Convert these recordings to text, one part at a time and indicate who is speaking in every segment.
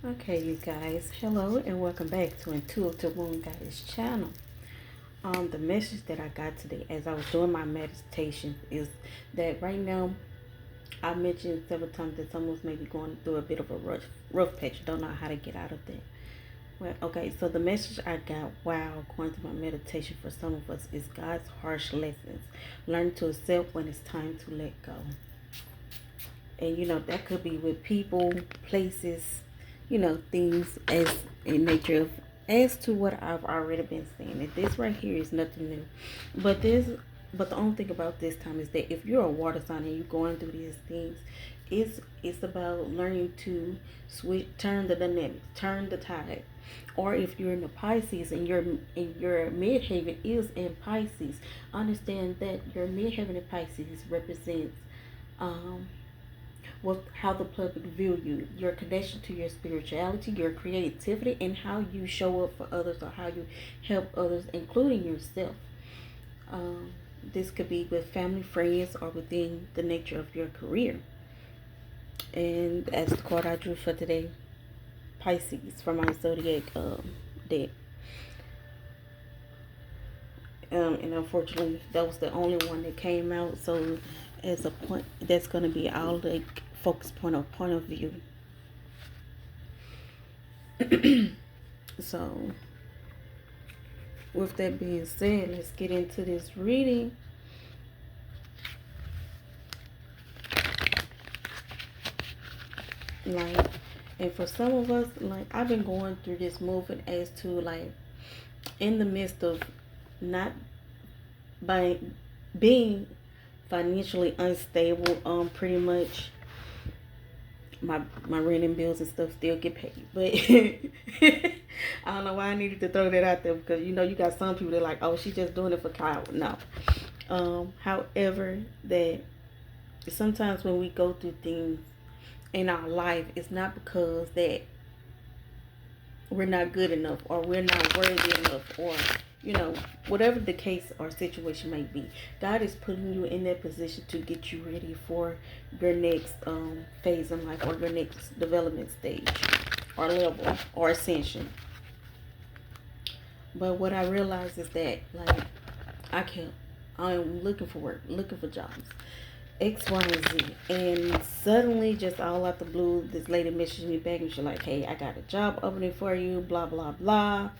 Speaker 1: Okay, you guys, hello and welcome back to Intuitive-da-MoonGoddess channel. The message that I got today as I was doing my meditation is that right now, I mentioned several times that someone's maybe going through a bit of a rough patch, don't know how to get out of that. Well, okay, so the message I got while going through my meditation for some of us is God's harsh lessons. Learn to accept when it's time to let go. And that could be with people, places, things as in nature of as to what I've already been saying. And this right here is nothing new. But the only thing about this time is that if you're a water sign and you're going through these things, it's about learning to turn the dynamics, turn the tide. Or if you're in the Pisces and your midhaven is in Pisces, understand that your midhaven in Pisces represents how the public view you, your connection to your spirituality, your creativity, and how you show up for others or how you help others, including yourself. This could be with family, friends, or within the nature of your career. And as the card I drew for today, Pisces, from my zodiac deck. And unfortunately, that was the only one that came out. So, as a point, that's going to be our focus point or point of view. So, with that being said, let's get into this reading. And for some of us, I've been going through this movement as to in the midst of not by being financially unstable, pretty much my rent and bills and stuff still get paid, but I don't know why I needed to throw that out there, because you got some people that are like, oh, she's just doing it for clout. No. However, that sometimes when we go through things in our life, it's not because that we're not good enough or we're not worthy enough, or whatever the case or situation may be. God is putting you in that position to get you ready for your next phase in life, or your next development stage or level or ascension. But what I realized is that I'm looking for work, looking for jobs, X, Y, and Z. And suddenly, just all out the blue, this lady messaged me back and she's like, hey, I got a job opening for you, blah, blah, blah.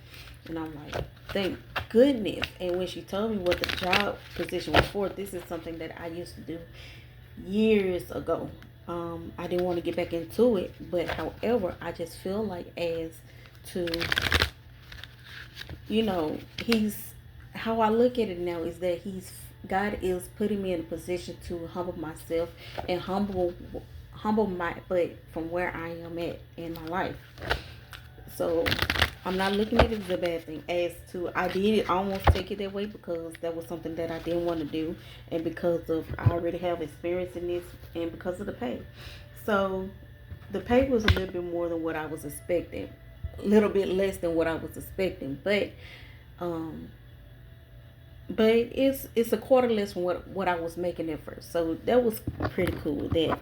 Speaker 1: And I'm like, thank goodness. And when she told me what the job position was for, this is something that I used to do years ago. I didn't want to get back into it, but however, I just feel like as to, how I look at it now is that God is putting me in a position to humble myself and humble my butt from where I am at in my life. So I'm not looking at it as a bad thing. As to, I did almost take it that way because that was something that I didn't want to do, and because of I already have experience in this, and because of the pay. So the pay was a little bit more than what I was expecting, a little bit less than what I was expecting, but it's a quarter less than what I was making at first. So that was pretty cool that,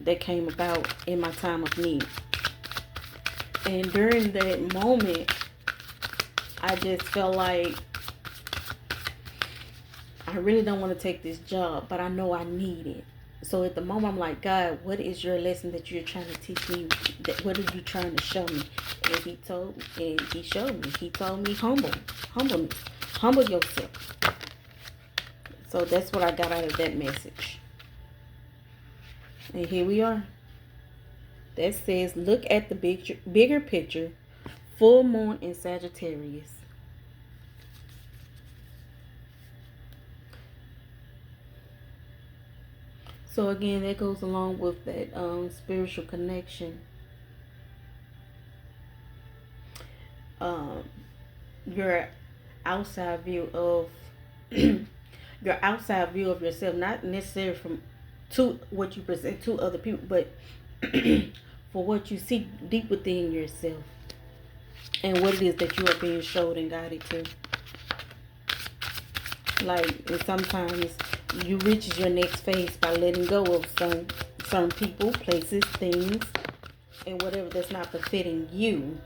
Speaker 1: that came about in my time of need. And during that moment, I just felt like I really don't want to take this job, but I know I need it. So at the moment, I'm like, God, what is your lesson that you're trying to teach me? What are you trying to show me? And he showed me. He told me humbleness, humble yourself. So that's what I got out of that message. And here we are. That says, look at the bigger picture, full moon in Sagittarius. So again, that goes along with that spiritual connection. Your outside view of your outside view of yourself, not necessarily to what you present to other people, but for what you see deep within yourself and what it is that you are being showed and guided to. And sometimes you reach your next phase by letting go of certain people, places, things, and whatever that's not befitting you.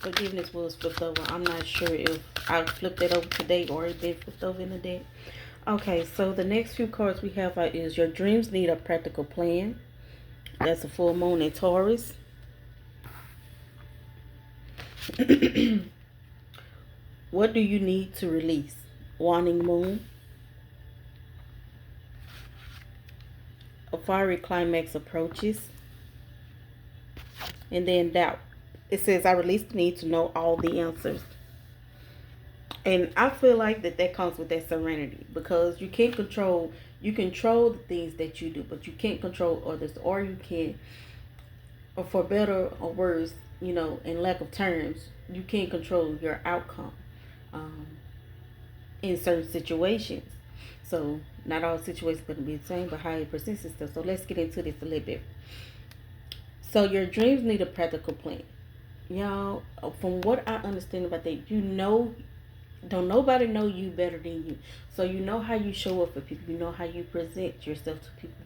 Speaker 1: Forgiveness was flipped over. I'm not sure if I flipped it over today or it been flipped over in a day. Okay, so the next few cards we have is your dreams need a practical plan. That's a full moon in Taurus. What do you need to release? Waning moon. A fiery climax approaches. And then doubt. It says, I release the need to know all the answers. And I feel like that comes with that serenity, because you control the things that you do, but you can't control others, or you can, or for better or worse, in lack of terms, you can't control your outcome in certain situations. So not all situations are going to be the same, but how it presents itself. So let's get into this a little bit. So your dreams need a practical plan. Y'all, from what I understand about that, don't nobody know you better than you. So you know how you show up for people. You know how you present yourself to people.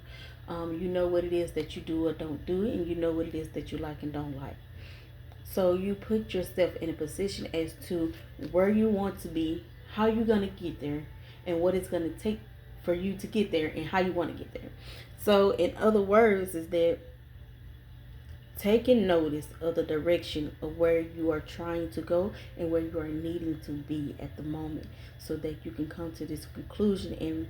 Speaker 1: You know what it is that you do or don't do, and you know what it is that you like and don't like. So you put yourself in a position as to where you want to be, how you're going to get there, and what it's going to take for you to get there, and how you want to get there. So in other words, is that taking notice of the direction of where you are trying to go and where you are needing to be at the moment, so that you can come to this conclusion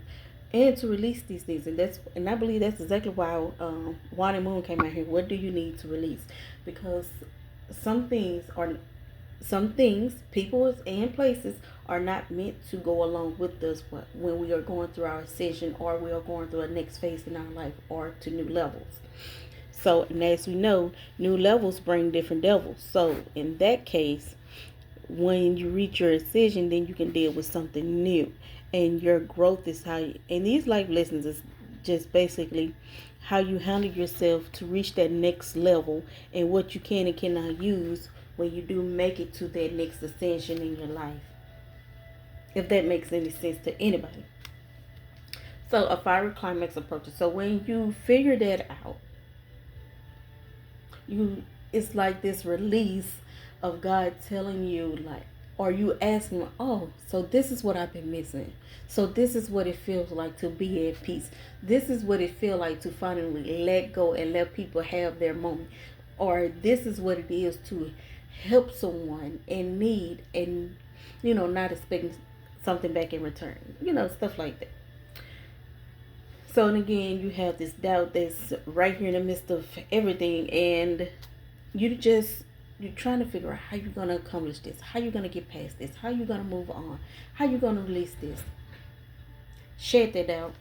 Speaker 1: and to release these things. And I believe that's exactly why Waning Moon came out here. What do you need to release? Because some things, people and places are not meant to go along with us when we are going through our ascension, or we are going through a next phase in our life, or to new levels. So, and as we know, new levels bring different devils. So in that case, when you reach your ascension, then you can deal with something new. And your growth is and these life lessons is just basically how you handle yourself to reach that next level, and what you can and cannot use when you do make it to that next ascension in your life. If that makes any sense to anybody. So a fiery climax approaches. So when you figure that out, it's like this release of God telling you, like, or you asking, oh, so this is what I've been missing. So this is what it feels like to be at peace. This is what it feels like to finally let go and let people have their moment. Or this is what it is to help someone in need, and not expecting something back in return. Stuff like that. So, and again, you have this doubt that's right here in the midst of everything, and you're trying to figure out how you're going to accomplish this, how you're going to get past this, how you're going to move on, how you're going to release this. Shed that doubt.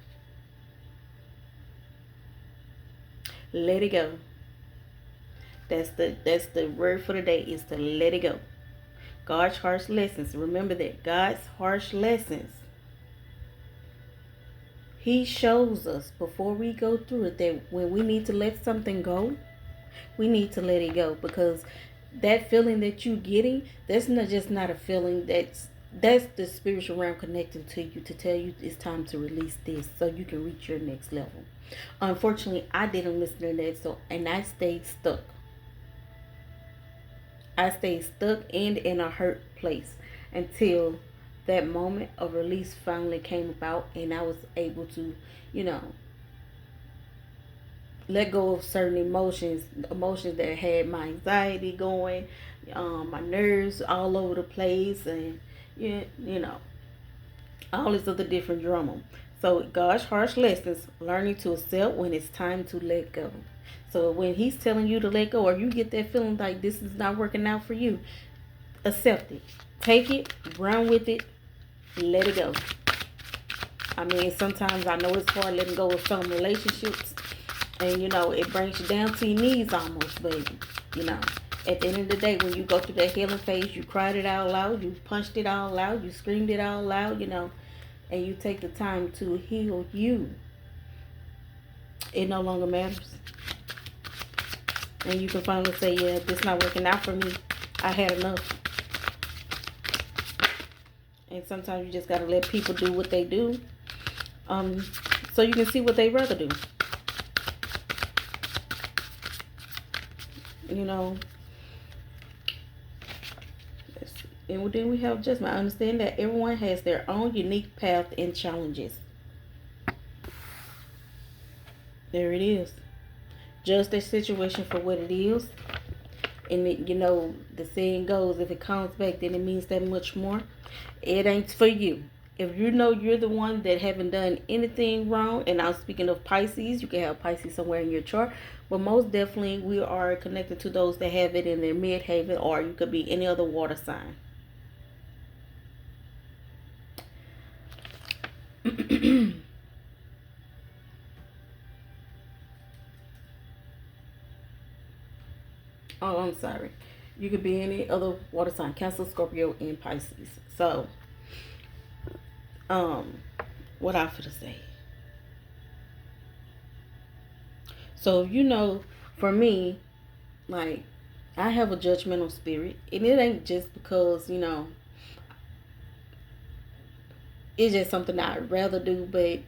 Speaker 1: Let it go. That's the word for the day, is to let it go. God's harsh lessons. Remember that. God's harsh lessons. He shows us before we go through it that when we need to let something go, we need to let it go, because that feeling that you're getting, that's not a feeling, that's the spiritual realm connecting to you to tell you it's time to release this so you can reach your next level. Unfortunately, I didn't listen to that, and I stayed stuck. I stayed stuck and in a hurt place until that moment of release finally came about, and I was able to, let go of certain emotions that had my anxiety going, my nerves all over the place, and all this other different drama. So God's harsh lessons, learning to accept when it's time to let go. So when he's telling you to let go, or you get that feeling like this is not working out for you, accept it. Take it, run with it, let it go. I mean, sometimes I know it's hard letting go of some relationships, and it brings you down to your knees almost, baby. At the end of the day, when you go through that healing phase, you cried it out loud, you punched it out loud, you screamed it out loud, and you take the time to heal you. It no longer matters. And you can finally say, yeah, this not working out for me. I had enough. And sometimes you just got to let people do what they do. so you can see what they rather do. You know, and then we have adjustment. I understand that everyone has their own unique path and challenges. There it is. Judge their situation for what it is. And it, you know, the saying goes, if it comes back, then it means that much more. It ain't for you. If you know you're the one that haven't done anything wrong, and I'm speaking of Pisces, you can have Pisces somewhere in your chart, but most definitely we are connected to those that have it in their midhaven, or you could be any other water sign. Oh, I'm sorry. You could be any other water sign, Cancer, Scorpio, and Pisces. So, what I for to say. So, you know, for me, like, I have a judgmental spirit, and it ain't just because, you know, it's just something I'd rather do, but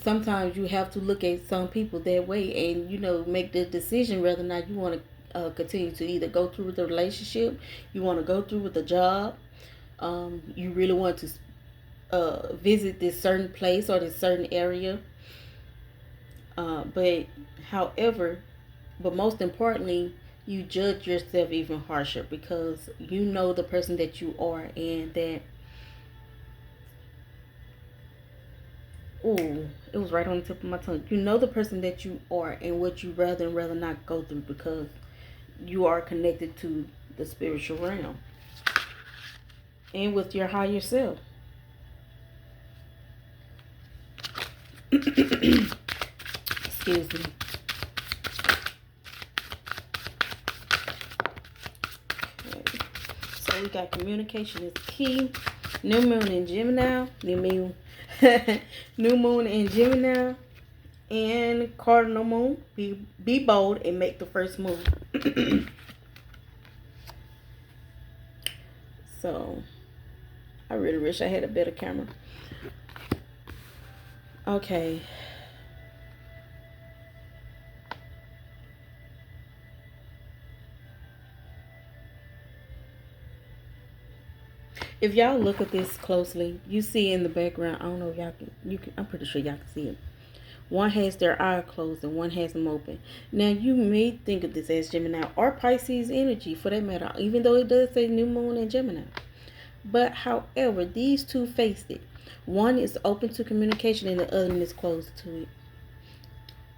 Speaker 1: sometimes you have to look at some people that way and, you know, make the decision whether or not you want to continue to either go through with the relationship, you want to go through with the job, you really want to visit this certain place or this certain area. But however, but most importantly, you judge yourself even harsher because you know the person that you are, and that, ooh, it was right on the tip of my tongue. You know the person that you are and what you rather and rather not go through because you are connected to the spiritual realm and with your higher self. Excuse me. Okay. So we got communication is key. New moon in Gemini. New moon in Gemini. And cardinal moon. Be bold and make the first move. So I really wish I had a better camera. Okay. If y'all look at this closely, you see in the background, I don't know if y'all can, I'm pretty sure y'all can see it. One has their eye closed and one has them open. Now, you may think of this as Gemini or Pisces energy for that matter, even though it does say new moon in Gemini. But however, these two faced it. One is open to communication and the other one is closed to it.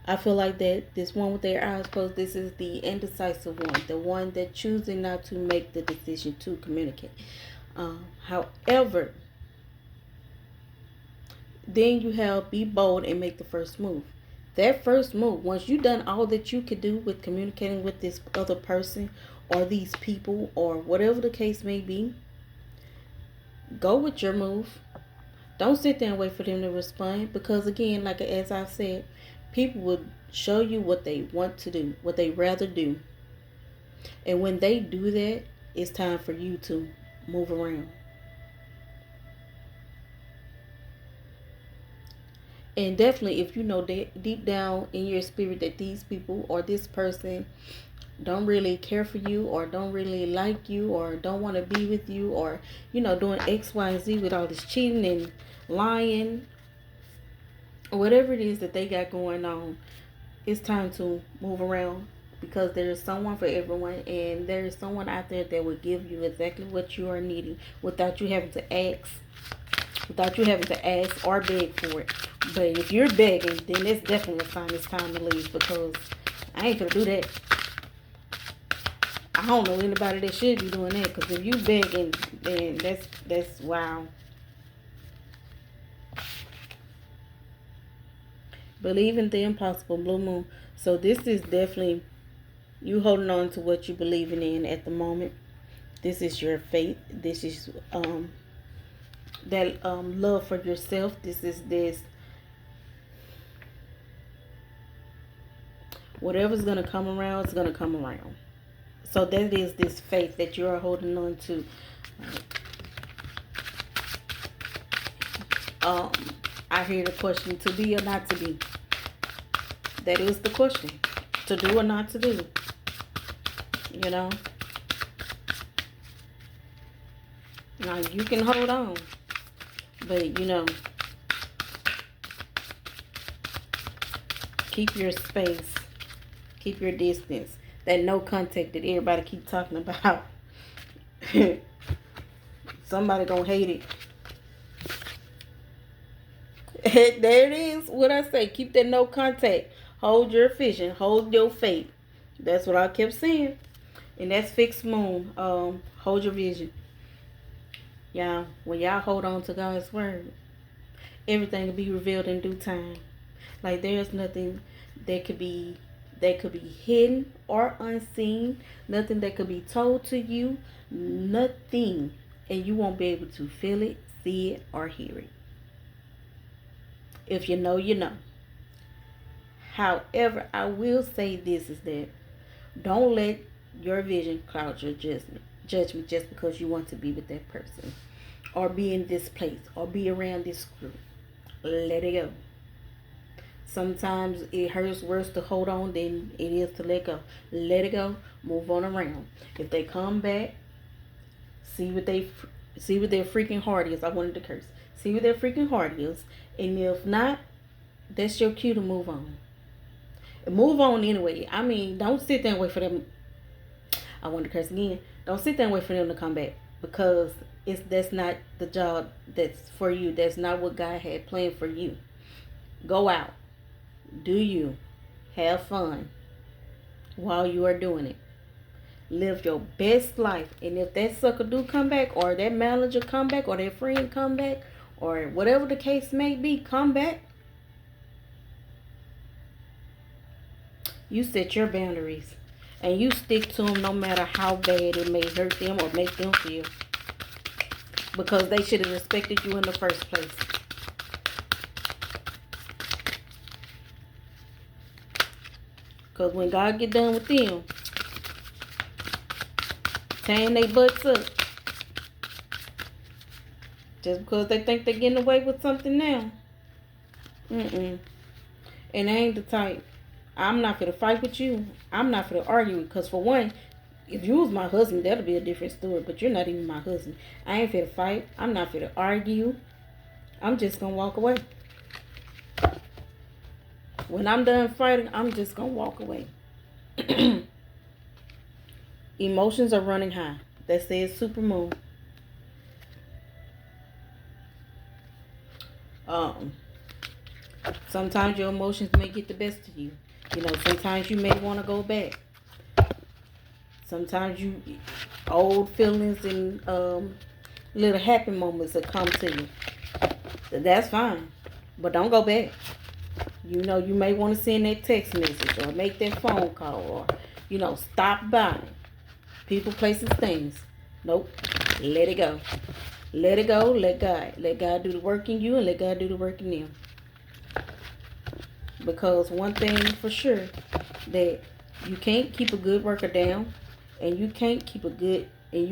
Speaker 1: I feel like that this one with their eyes closed, this is the indecisive one, the one that choosing not to make the decision to communicate. However, then you have be bold and make the first move. That first move, once you've done all that you could do with communicating with this other person or these people or whatever the case may be, go with your move. Don't sit there and wait for them to respond because, again, like as I've said, people will show you what they want to do, what they rather do. And when they do that, it's time for you to move around. And definitely, if you know deep down in your spirit that these people or this person don't really care for you or don't really like you or don't want to be with you or, you know, doing X, Y, and Z with all this cheating and lying, whatever it is that they got going on, it's time to move around because there's someone for everyone and there is someone out there that will give you exactly what you are needing without you having to ask. Without you having to ask or beg for it. But if you're begging, then it's definitely a sign it's time to leave because I ain't gonna do that. I don't know anybody that should be doing that because if you begging, then that's wow. Believe in the impossible, blue moon. So this is definitely you holding on to what you believing in at the moment. This is your faith. This is that love for yourself. This is this. Whatever's going to come around, it's going to come around. So that is this faith that you are holding on to. I hear the question, to be or not to be. That is the question. To do or not to do. You know. Now you can hold on. But you know, keep your space. Keep your distance. That no contact that everybody keep talking about. Somebody gonna hate it. There it is. What I say. Keep that no contact. Hold your vision. Hold your faith. That's what I kept saying. And that's fixed moon. Hold your vision. Y'all, when y'all hold on to God's word, everything will be revealed in due time. Like there's nothing that could be hidden or unseen. Nothing that could be told to you. Nothing. And you won't be able to feel it, see it, or hear it. If you know, you know. However, I will say this is that don't let your vision cloud your judgment just because you want to be with that person or be in this place or be around this group. Let it go. Sometimes it hurts worse to hold on than it is to let go. Let it go. Move on around. If they come back, see what their freaking heart is. I wanted to curse. See what their freaking heart is. And if not, that's your cue to move on. Move on anyway. I mean, don't sit there and wait for them. I want to curse again. Don't sit there and wait for them to come back, because that's not the job that's for you. That's not what God had planned for you. Go out. Do you. Have fun while you are doing it. Live your best life. And if that sucker do come back, or that manager come back, or that friend come back, or whatever the case may be, come back. You set your boundaries. And you stick to them no matter how bad it may hurt them or make them feel. Because they should have respected you in the first place. Because when God get done with them, tearing their butts up, just because they think they're getting away with something now. And they ain't the type. I'm not going to fight with you. I'm not going to argue. Because for one, if you was my husband, that'll be a different story. But you're not even my husband. I ain't going to fight. I'm not going to argue. I'm just going to walk away. When I'm done fighting, I'm just going to walk away. Emotions are running high. That says supermoon. Sometimes your emotions may get the best of you. You know, sometimes you may want to go back. Sometimes old feelings and little happy moments will come to you. That's fine. But don't go back. You know, you may want to send that text message or make that phone call or, you know, stop by. People, places, things. Nope. Let it go. Let it go. Let God. Let God do the work in you and let God do the work in them. Because one thing for sure, that you can't keep a good worker down, and you can't keep a good, and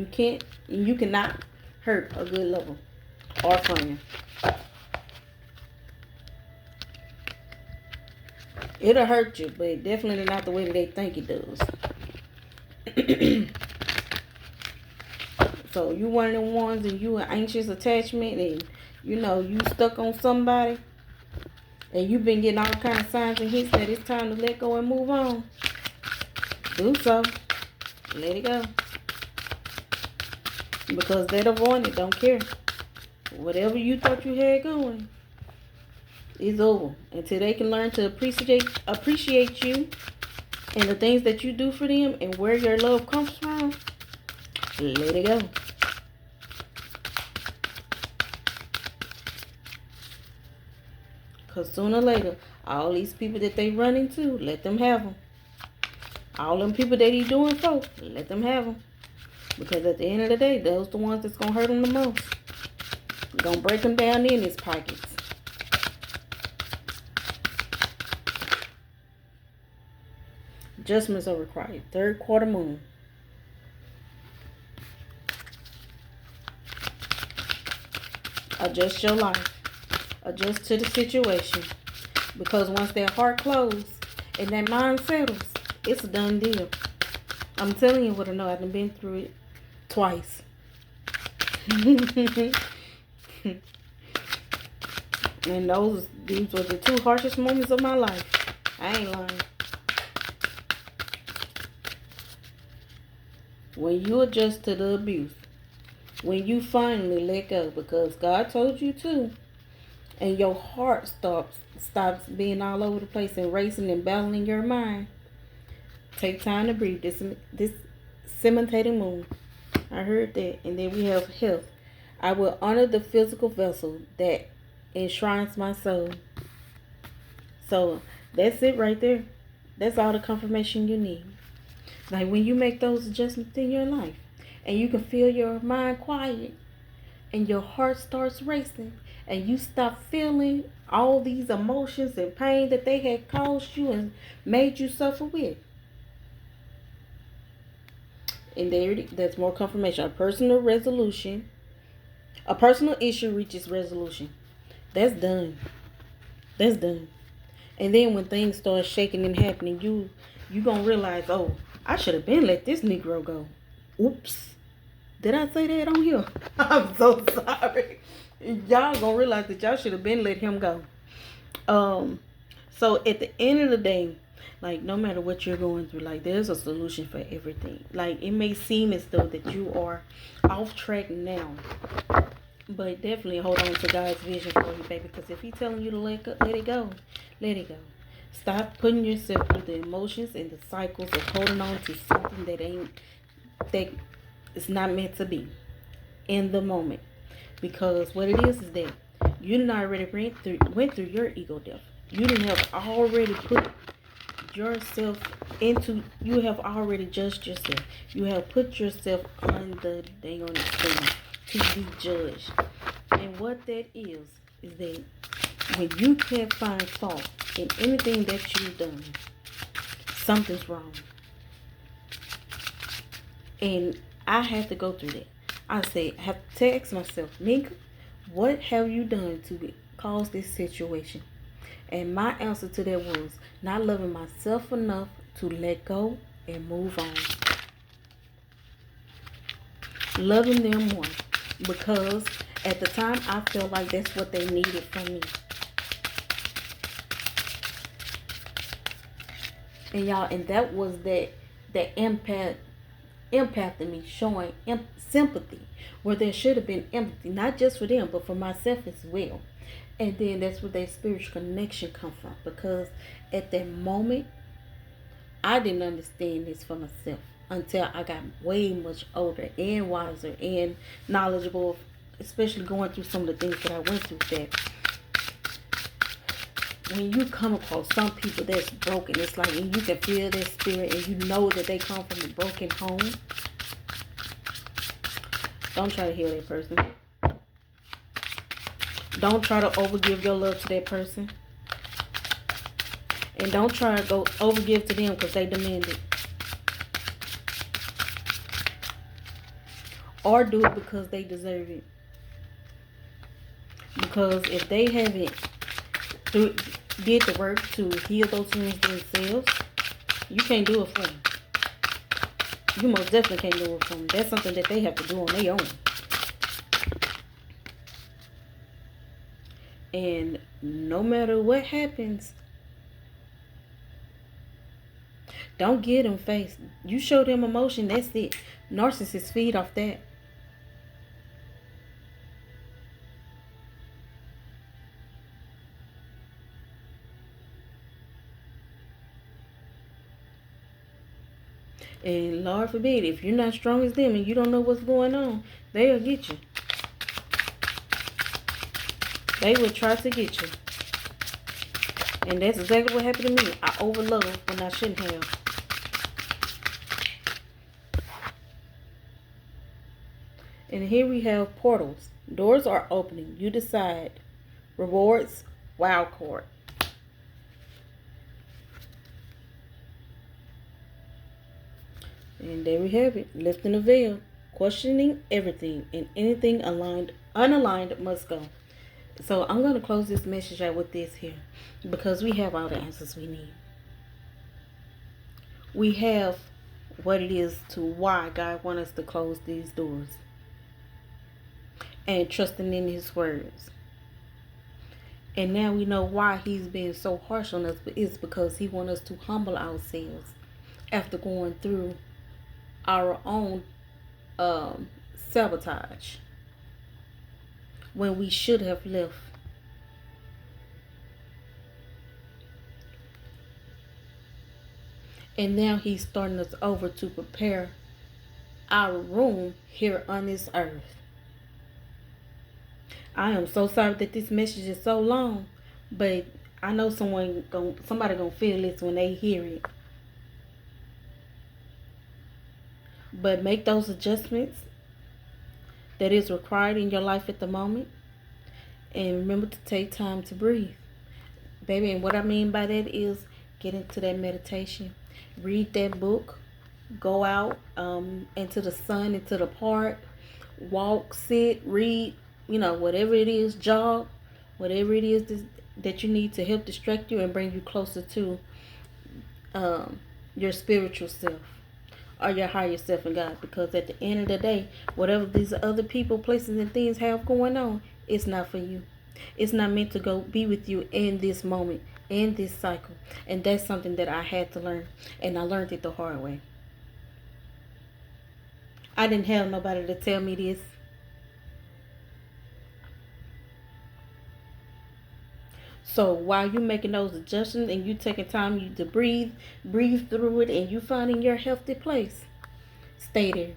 Speaker 1: you cannot hurt a good lover or friend. It'll hurt you, but definitely not the way that they think it does. So you one of them ones, and you an anxious attachment, and you know you stuck on somebody, and you've been getting all kind of signs and hints that it's time to let go and move on. Do so. Let it go. Because that avoidant don't care. Whatever you thought you had going is over. Until they can learn to appreciate you and the things that you do for them and where your love comes from, let it go. Because sooner or later, all these people that they run into, let them have them. All them people that he doing for, let them have them. Because at the end of the day, those the ones that's going to hurt them the most. Going to break them down in his pockets. Adjustments are required. Third quarter moon. Adjust your life. Adjust to the situation. Because once that heart closes and that mind settles, it's a done deal. I'm telling you what I know. I've been through it twice. And these were the two harshest moments of my life. I ain't lying. When you adjust to the abuse, when you finally let go because God told you to, and your heart stops being all over the place and racing and battling your mind, take time to breathe. This cementing moon. I heard that. And then we have health. I will honor the physical vessel that enshrines my soul. So that's it right there. That's all the confirmation you need. Like when you make those adjustments in your life and you can feel your mind quiet and your heart starts racing and you stop feeling all these emotions and pain that they had caused you and made you suffer with. And that's more confirmation. A personal issue reaches resolution. That's done. That's done. And then when things start shaking and happening, you gonna realize, oh, I should have been let this Negro go. Oops. Did I say that on here? I'm so sorry. Y'all gonna realize that y'all should have been let him go. So at the end of the day, like no matter what you're going through, like there's a solution for everything. Like it may seem as though that you are off track now, but definitely hold on to God's vision for you, baby. Because if He's telling you to let it go, let it go. Stop putting yourself through the emotions and the cycles of holding on to something that is not meant to be in the moment. Because what it is that you didn't already went through your ego death. You didn't have already put yourself you have already judged yourself. You have put yourself on the dang on stand to be judged. And what that is that when you can't find fault in anything that you've done, something's wrong. And I had to go through that. I have to ask myself, Nika, what have you done to cause this situation? And my answer to that was not loving myself enough to let go and move on. Loving them more. Because at the time I felt like that's what they needed from me. And y'all, and that was that empath in me showing sympathy where there should have been empathy, not just for them but for myself as well. And then that's where that spiritual connection come from, because at that moment I didn't understand this for myself until I got way much older and wiser and knowledgeable, especially going through some of the things that I went through. That when you come across some people that's broken, it's like, and you can feel their spirit and you know that they come from a broken home. Don't try to heal that person. Don't try to overgive your love to that person. And don't try to go overgive to them because they demand it. Or do it because they deserve it. Because if they haven't did the work to heal those wounds themselves, you can't do it for them. You most definitely can't do it for them. That's something that they have to do on their own. And no matter what happens, don't give them face. You show them emotion, that's it. Narcissists feed off that. And Lord forbid, if you're not strong as them and you don't know what's going on, they'll get you. They will try to get you. And that's exactly what happened to me. I overloved when I shouldn't have. And here we have portals. Doors are opening. You decide. Rewards, wild card. And there we have it. Lifting the veil. Questioning everything and anything unaligned must go. So I'm going to close this message out with this here, because we have all the answers we need. We have what it is to why God wants us to close these doors, and trusting in his words. And now we know why he's being so harsh on us. It's because he wants us to humble ourselves after going through our own sabotage when we should have left. And now he's starting us over to prepare our room here on this earth. I am so sorry that this message is so long, but I know somebody gonna feel this when they hear it. But make those adjustments that is required in your life at the moment, and remember to take time to breathe, baby. And what I mean by that is get into that meditation, read that book, go out into the sun, into the park, walk, sit, read, whatever it is, jog, whatever it is that you need to help distract you and bring you closer to your spiritual self or your higher self and God. Because at the end of the day, whatever these other people, places, and things have going on, it's not for you. It's not meant to go be with you in this moment, in this cycle. And that's something that I had to learn, and I learned it the hard way. I didn't have nobody to tell me this. So while you're making those adjustments and you taking time to breathe through it, and you finding your healthy place, stay there.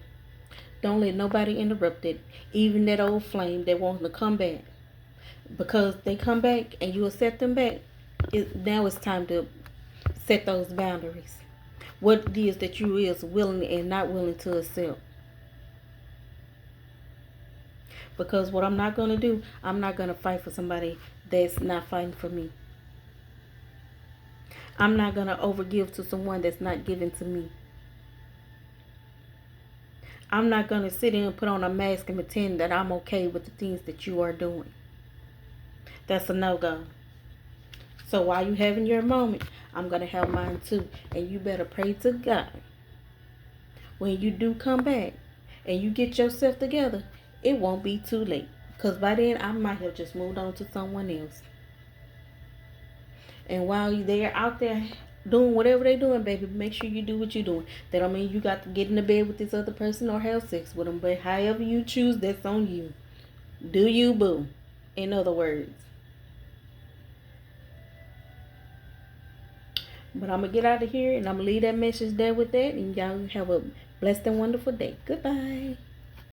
Speaker 1: Don't let nobody interrupt it. Even that old flame that wants to come back. Because they come back and you accept them back, now it's time to set those boundaries. What it is that you is willing and not willing to accept. Because what I'm not going to do, I'm not going to fight for somebody that's not fighting for me. I'm not going to overgive to someone that's not giving to me. I'm not going to sit in and put on a mask and pretend that I'm okay with the things that you are doing. That's a no-go. So while you're having your moment, I'm going to have mine too. And you better pray to God. When you do come back and you get yourself together, it won't be too late. Because by then, I might have just moved on to someone else. And while they're out there doing whatever they're doing, baby, make sure you do what you're doing. That don't mean you got to get in the bed with this other person or have sex with them. But however you choose, that's on you. Do you, boo? In other words. But I'm going to get out of here, and I'm going to leave that message there with that. And y'all have a blessed and wonderful day. Goodbye.